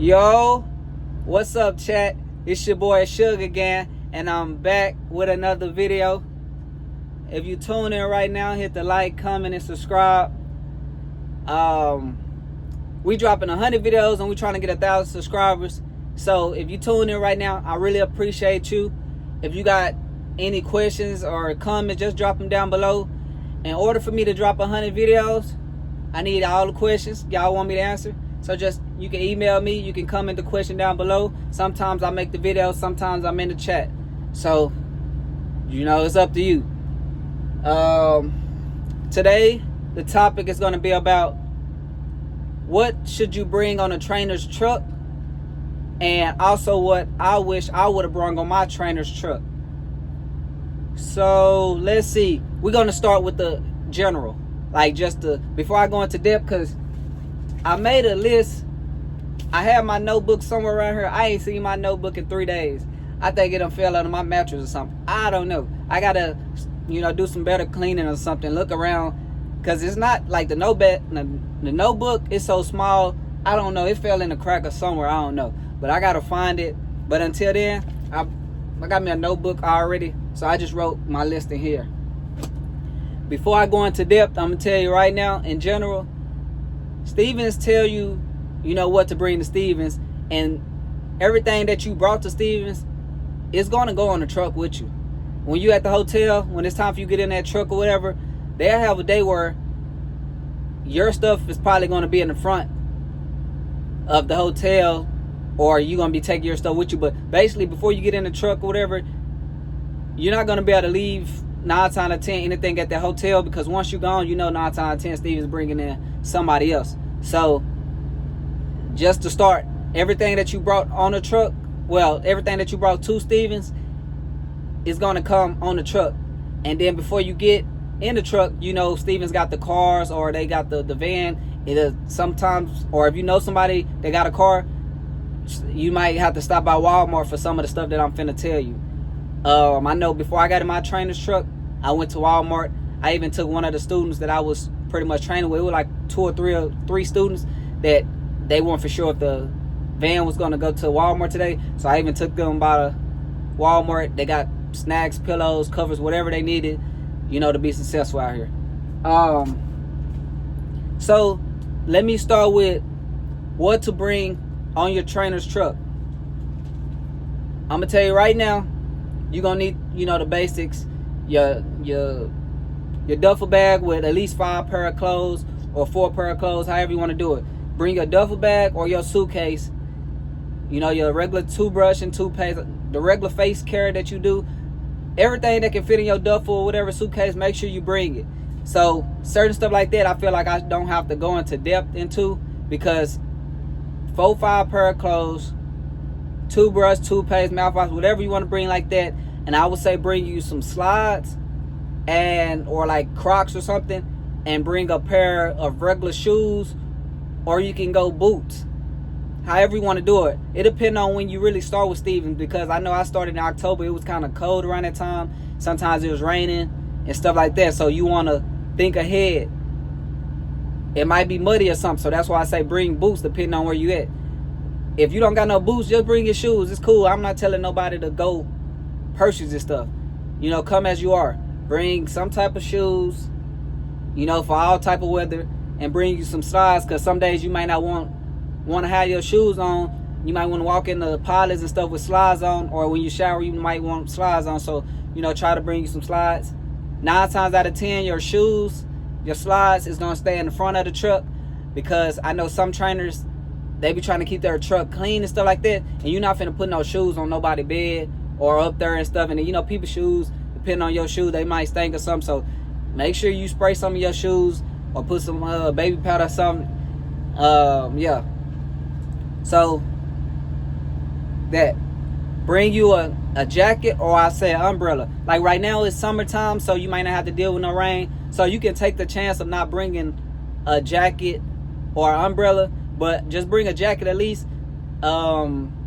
Yo, what's up, chat? It's your boy Suge again, and I'm back with another video. If you tune in right now, hit the like, comment, and subscribe. We dropping 100 videos and we trying to get 1,000 subscribers. So if you tune in right now, I really appreciate you. If you got any questions or comments, just drop them down below. In order for me to drop 100 videos, I need all the questions y'all want me to answer. So just, you can email me, you can comment the question down below. Sometimes I make the video, sometimes I'm in the chat. So, it's up to you. Today, the topic is going to be about what should you bring on a trainer's truck, and also what I wish I would have brought on my trainer's truck. So, let's see. We're going to start with the general. Before I go into depth, because I made a list. I have my notebook somewhere around here. I ain't seen my notebook in 3 days. I think it done fell out of my mattress or something. I don't know. I gotta, do some better cleaning or something. Look around, because it's not like the notebook is so small. I don't know. It fell in a crack or somewhere. I don't know. But I gotta find it. But until then, I got me a notebook already. So I just wrote my list in here. Before I go into depth, I'm gonna tell you right now, in general, Stevens tell you, what to bring to Stevens, and everything that you brought to Stevens is going to go on the truck with you. When you at the hotel, when it's time for you to get in that truck or whatever, they'll have a day where your stuff is probably going to be in the front of the hotel, or you're going to be taking your stuff with you. But basically, before you get in the truck or whatever, you're not going to be able to leave 9 times out of 10 anything at that hotel, because once you're gone, 9 times out of 10 Stevens bringing in somebody else. So just to start, everything that you brought on the truck, everything that you brought to Stevens is going to come on the truck. And then before you get in the truck, Stevens got the cars, or they got the van. Sometimes, or if you know somebody that got a car, you might have to stop by Walmart for some of the stuff that I'm finna tell you. I know before I got in my trainer's truck, I went to Walmart. I even took one of the students that I was pretty much training with. It was like 2 or 3 students that they weren't for sure if the van was going to go to Walmart today. So I even took them by the Walmart. They got snacks, pillows, covers, whatever they needed, to be successful out here. So let me start with what to bring on your trainer's truck. I'm going to tell you right now, you're going to need, the basics. Your duffel bag with at least 5 pair of clothes, or 4 pair of clothes, however you want to do it. Bring your duffel bag or your suitcase. Your regular toothbrush and toothpaste, the regular face care that you do. Everything that can fit in your duffel or whatever suitcase, make sure you bring it. So certain stuff like that, I feel like I don't have to go into depth into, because 4-5 pair of clothes, toothbrush, toothpaste, mouthwash, whatever you want to bring like that. And I would say bring you some slides or like Crocs or something, and bring a pair of regular shoes, or you can go boots. However you want to do it. It depends on when you really start with Stevens, because I know I started in October. It was kind of cold around that time. Sometimes it was raining and stuff like that. So you want to think ahead. It might be muddy or something. So that's why I say bring boots depending on where you at. If you don't got no boots, just bring your shoes. It's cool. I'm not telling nobody to go purchase this stuff. Come as you are. Bring some type of shoes, for all type of weather, and bring you some slides, because some days you might not want to have your shoes on. You might want to walk in the pilots and stuff with slides on, or when you shower you might want slides on. So try to bring you some slides. 9 times out of 10 your shoes, your slides is going to stay in the front of the truck, because I know some trainers, they be trying to keep their truck clean and stuff like that, and you're not finna put no shoes on nobody's bed or up there and stuff. And then, people's shoes, depending on your shoe, they might stink or something. So make sure you spray some of your shoes, or put some baby powder or something. Yeah. So that, bring you a jacket, or I say an umbrella. Like right now it's summertime, so you might not have to deal with no rain. So you can take the chance of not bringing a jacket or an umbrella, but just bring a jacket at least.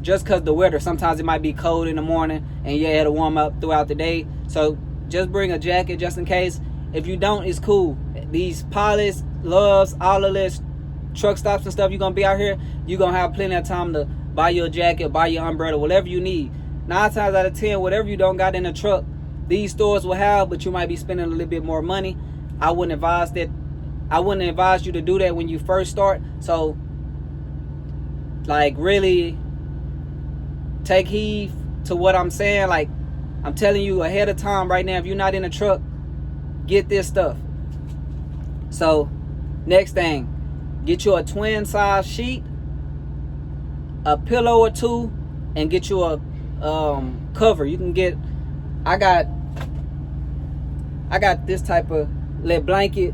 Just because the weather, sometimes it might be cold in the morning, and it'll warm up throughout the day. So just bring a jacket just in case. If you don't, it's cool. These pilots, loves, all of this truck stops and stuff you're gonna be out here, you're gonna have plenty of time to buy your jacket, buy your umbrella, whatever you need. 9 times out of 10, whatever you don't got in the truck, these stores will have, but you might be spending a little bit more money. I wouldn't advise you to do that when you first start. So, like, really take heed to what I'm saying. Like, I'm telling you ahead of time right now, if you're not in a truck, get this stuff. So, next thing, get you a twin size sheet, a pillow or two, and get you a cover. You can get, I got this type of little blanket.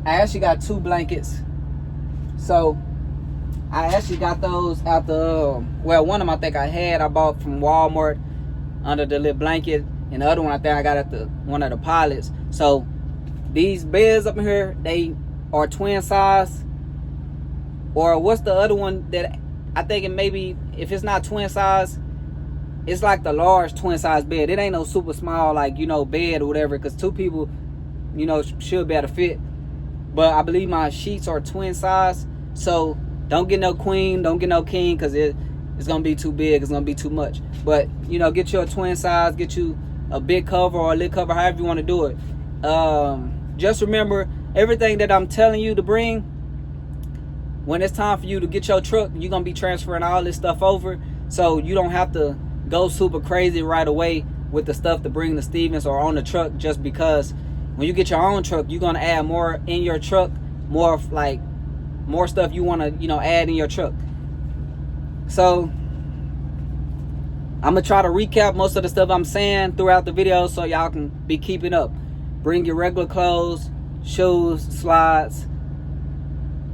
I actually got 2 blankets. So I actually got those out the well, one of them I think I bought from Walmart under the little blanket, and the other one I think I got at one of the pilots. So these beds up in here, they are twin size, or what's the other one that I think it maybe, if it's not twin size, it's like the large twin size bed. It ain't no super small, like, you know, bed or whatever, because 2 people, you know, should be able to fit. But I believe my sheets are twin size. So don't get no queen, don't get no king, because it's gonna be too big, it's gonna be too much. But, you know, get you a twin size, get you a big cover or a little cover, however you want to do it. Just remember, everything that I'm telling you to bring, when it's time for you to get your truck, you're gonna be transferring all this stuff over, so you don't have to go super crazy right away with the stuff to bring to Stevens or on the truck, just because when you get your own truck, you're gonna add more in your truck, more stuff you want to, you know, add in your truck. So I'm gonna try to recap most of the stuff I'm saying throughout the video so y'all can be keeping up. Bring your regular clothes, shoes, slides,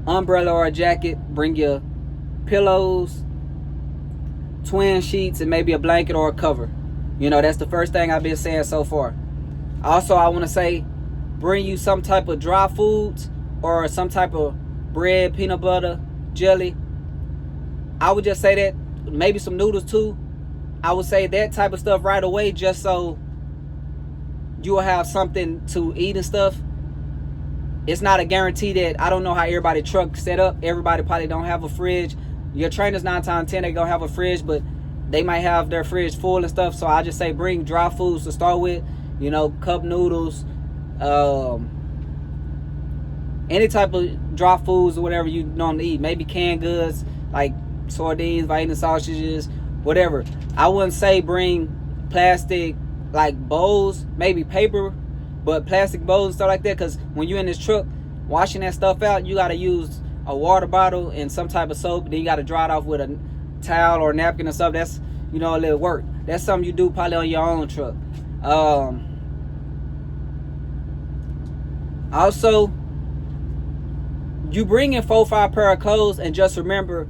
umbrella or a jacket. Bring your pillows, twin sheets, and maybe a blanket or a cover. You know, that's the first thing I've been saying so far. Also, I want to say, bring you some type of dry foods or some type of bread, peanut butter, jelly. I would just say that, maybe some noodles too. I would say that type of stuff right away, just so you will have something to eat and stuff. It's not a guarantee that, I don't know how everybody truck set up. Everybody probably don't have a fridge. Your trainers 9 times 10 they gonna have a fridge, but they might have their fridge full and stuff. So I just say bring dry foods to start with. You know, cup noodles, any type of dry foods or whatever you normally eat. Maybe canned goods like sardines, Vienna sausages, whatever. I wouldn't say bring plastic like bowls, maybe paper, but plastic bowls and stuff like that, because when you're in this truck washing that stuff out, you got to use a water bottle and some type of soap. Then you got to dry it off with a towel or napkin and stuff. That's, you know, a little work. That's something you do probably on your own truck. Also, you bring in 4 or 5 pair of clothes, and just remember,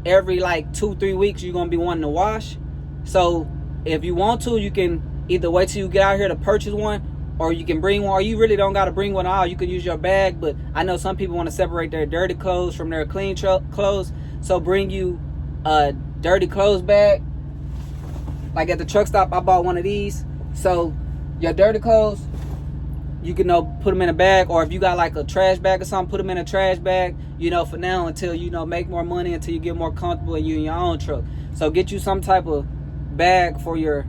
every like 2-3 weeks you're gonna be wanting to wash. So if you want to, you can either wait till you get out here to purchase one, or you can bring one, or you really don't got to bring one at all. You can use your bag, but I know some people want to separate their dirty clothes from their clean clothes. So bring you a dirty clothes bag. Like at the truck stop, I bought one of these. So your dirty clothes, you can put them in a bag, or if you got like a trash bag or something, put them in a trash bag, you know, for now, until, you know, make more money, until you get more comfortable and you in your own truck. So get you some type of bag for your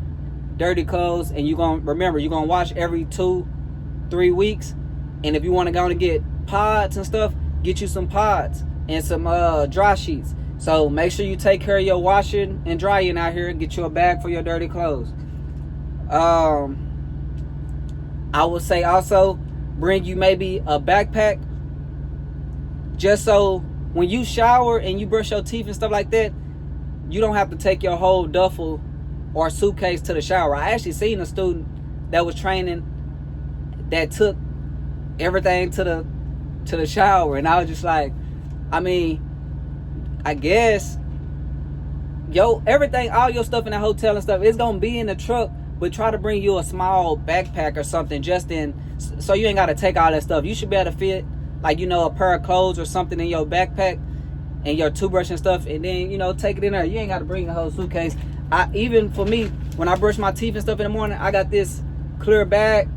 dirty clothes, and you're gonna remember, you're gonna wash every 2-3 weeks. And if you want to go and get pods and stuff, get you some pods and some dry sheets. So make sure you take care of your washing and drying out here, and get you a bag for your dirty clothes. I would say also bring you maybe a backpack, just so when you shower and you brush your teeth and stuff like that, you don't have to take your whole duffel or suitcase to the shower. I actually seen a student that was training that took everything to the shower, and I was just like, I mean, I guess everything, all your stuff in the hotel and stuff, it's gonna be in the truck, but try to bring you a small backpack or something, just so you ain't gotta take all that stuff. You should be able to fit, like, you know, a pair of clothes or something in your backpack, and your toothbrush and stuff, and then, you know, take it in there. You ain't gotta bring the whole suitcase. Even for me, when I brush my teeth and stuff in the morning, I got this clear bag.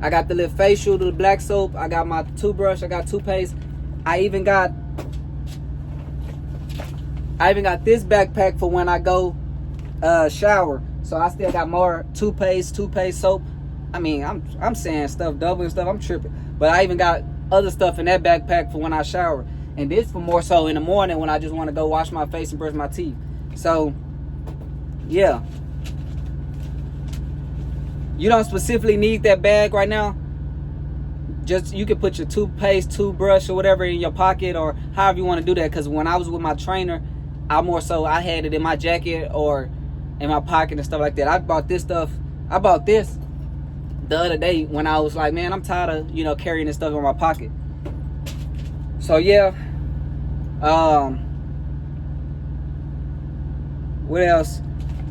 I got the little facial, the black soap. I got my toothbrush. I got toothpaste. I even got this backpack for when I go shower. So I still got more toothpaste soap. I mean, I'm saying stuff, double and stuff. I'm tripping. But I even got other stuff in that backpack for when I shower. And this for more so in the morning when I just want to go wash my face and brush my teeth. So, yeah. You don't specifically need that bag right now. Just, you can put your toothpaste, toothbrush, or whatever in your pocket, or however you want to do that. Because when I was with my trainer, I had it in my jacket or in my pocket and stuff like that. I bought this the other day when I was like, man, I'm tired of, carrying this stuff in my pocket. So yeah. What else?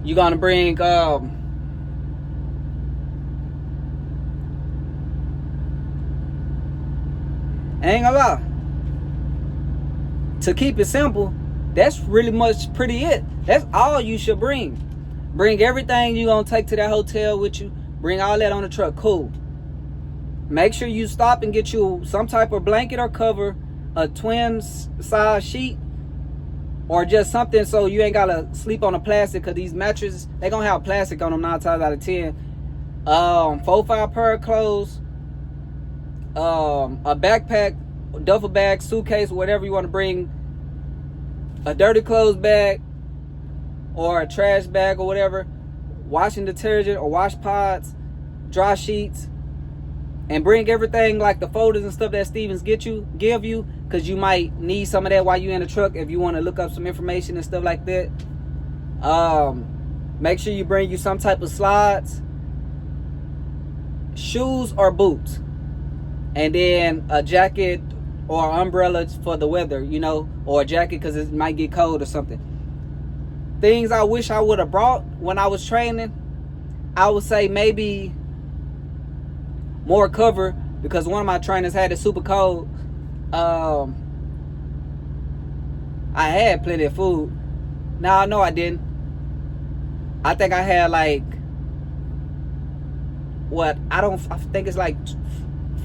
You gonna bring I ain't gonna lie. To keep it simple, that's really much pretty it. That's all you should bring. Bring everything you gonna take to that hotel with you. Bring all that on the truck. Cool. Make sure you stop and get you some type of blanket or cover, a twin size sheet, or just something so you ain't gotta sleep on the plastic, because these mattresses, they gonna have plastic on them 9 times out of 10. 4-5 pair of clothes, a backpack, duffel bag, suitcase, whatever you want to bring, a dirty clothes bag or a trash bag or whatever, washing detergent or wash pods, dry sheets, and bring everything like the folders and stuff that Stevens give you, because you might need some of that while you're in the truck if you want to look up some information and stuff like that. Make sure you bring you some type of slides, shoes or boots, and then a jacket or umbrellas for the weather, or a jacket because it might get cold or something. Things I wish I would have brought when I was training, I would say maybe more cover, because one of my trainers had it super cold. I had plenty of food. No, I didn't. I think I had like, I think it's like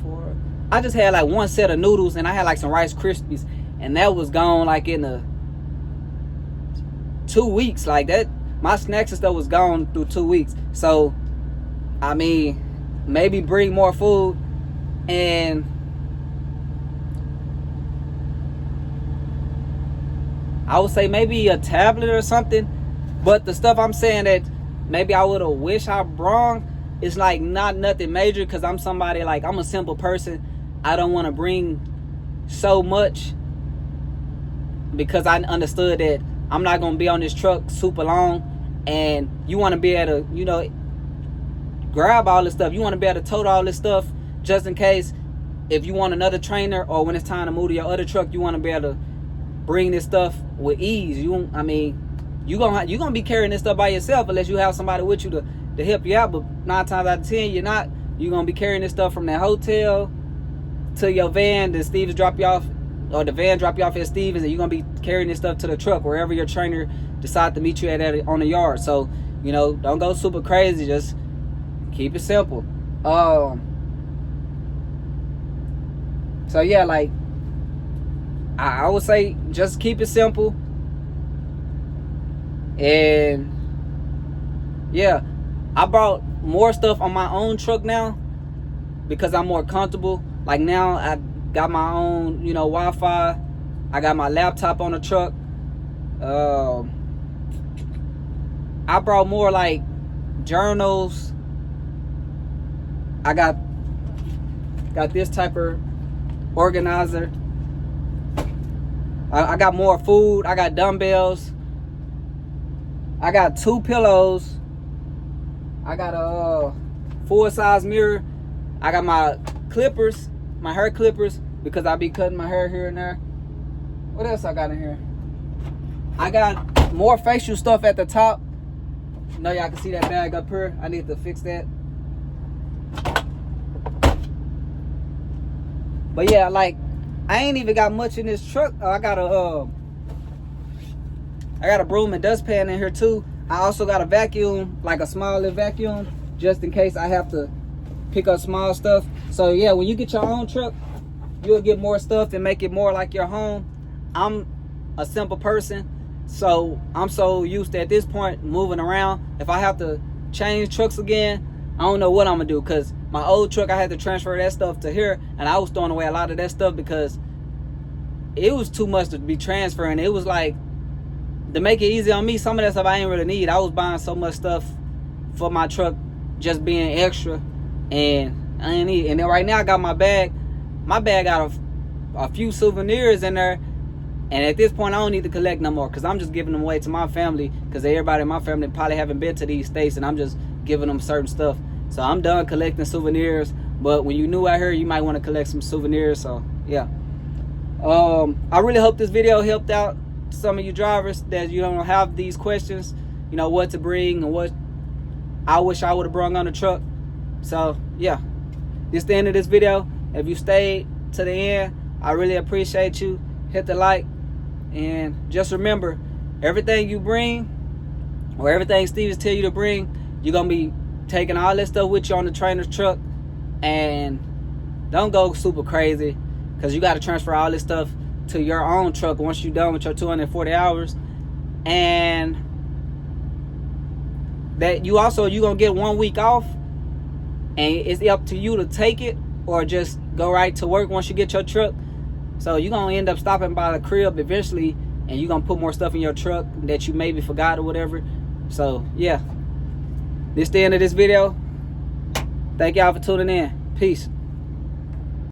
4. I just had like 1 set of noodles, and I had like some Rice Krispies, and that was gone like in the 2 weeks. Like that, my snacks and stuff was gone through 2 weeks. So, I mean, maybe bring more food, and I would say maybe a tablet or something. But the stuff I'm saying that maybe I would have wished I brought is like not nothing major, because I'm somebody, like, I'm a simple person. I don't want to bring so much, because I understood that I'm not going to be on this truck super long, and you want to be able to, grab all this stuff. You want to be able to tote all this stuff just in case if you want another trainer, or when it's time to move to your other truck, you want to be able to bring this stuff with ease. You're gonna be carrying this stuff by yourself unless you have somebody with you to help you out. But 9 times out of 10, you're not. You're gonna be carrying this stuff from that hotel to your van. Then Stevens drop you off, or the van drop you off at Stevens, and you're gonna be carrying this stuff to the truck wherever your trainer decide to meet you at on the yard. So don't go super crazy. Just keep it simple. So yeah, like I would say just keep it simple. And yeah, I brought more stuff on my own truck now because I'm more comfortable. Like now I got my own, Wi-Fi. I got my laptop on the truck. I brought more like journals. I got this type of organizer. I got more food. I got dumbbells. I got 2 pillows. I got a full-size mirror. I got my clippers, my hair clippers, because I be cutting my hair here and there. What else I got in here? I got more facial stuff at the top. Y'all can see that bag up here. I need to fix that. But yeah, like, I ain't even got much in this truck. I got a broom and dustpan in here too. I also got a vacuum, like a smaller vacuum, just in case I have to pick up small stuff. So yeah, when you get your own truck, you'll get more stuff and make it more like your home. I'm a simple person, so I'm so used to, at this point, moving around. If I have to change trucks again, I don't know what I'm gonna do, because my old truck, I had to transfer that stuff to here, and I was throwing away a lot of that stuff because it was too much to be transferring. It was like, to make it easy on me, some of that stuff I ain't really need. I was buying so much stuff for my truck just being extra, and I ain't need. And then right now I got my bag. My bag got a few souvenirs in there, and at this point I don't need to collect no more, because I'm just giving them away to my family, because everybody in my family probably haven't been to these states, and I'm just giving them certain stuff. So I'm done collecting souvenirs. But when you're new out here, you might want to collect some souvenirs. So yeah, I really hope this video helped out some of you drivers that you don't have these questions, you know, what to bring and what I wish I would have brought on the truck. So yeah, this is the end of this video. If you stayed to the end, I really appreciate you. Hit the like, and just remember, everything you bring, or everything Stevens tell you to bring, you're gonna be taking all that stuff with you on the trainer's truck. And don't go super crazy, because you got to transfer all this stuff to your own truck once you're done with your 240 hours. And that you're gonna get 1 week off, and it's up to you to take it or just go right to work once you get your truck. So you're gonna end up stopping by the crib eventually, and you're gonna put more stuff in your truck that you maybe forgot or whatever. So yeah, this is the end of this video. Thank y'all for tuning in. Peace.